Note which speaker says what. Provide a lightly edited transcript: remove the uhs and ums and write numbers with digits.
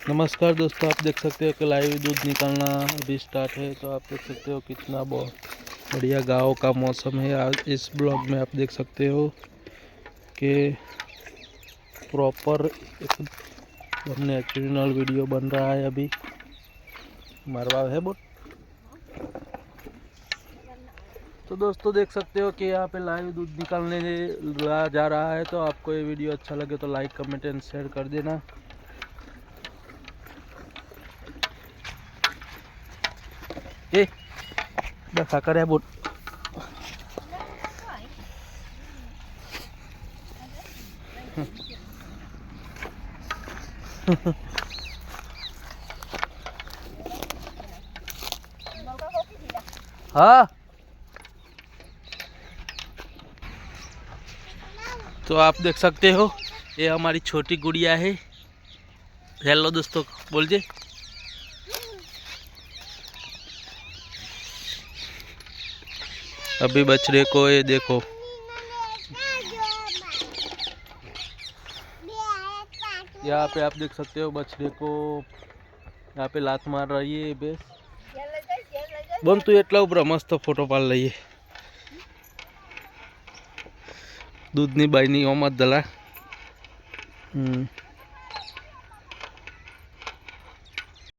Speaker 1: नमस्कार दोस्तों, आप देख सकते हो कि लाइव दूध निकालना अभी स्टार्ट है। तो आप देख सकते हो कितना बहुत बढ़िया गाँव का मौसम है। आज इस ब्लॉग में आप देख सकते हो कि प्रॉपर एकदम नेचुरल वीडियो बन रहा है। अभी मरवा है बोल। तो दोस्तों देख सकते हो कि यहाँ पे लाइव दूध निकालने जा रहा है। तो आपको ये वीडियो अच्छा लगे तो लाइक कमेंट एंड शेयर कर देना। ए देखा करे बोल। हाँ, तो आप देख सकते हो ये हमारी छोटी गुड़िया है। हेलो दोस्तों बोल जे। अभी बछड़े को ये देखो, यहाँ पे आप देख सकते हो बछड़े को यहाँ पे लात मार रही है भैंस। बोल तू एटला ऊपर मस्त फोटो पाड़ लईए। दूधनी बाईनी ओमत दला।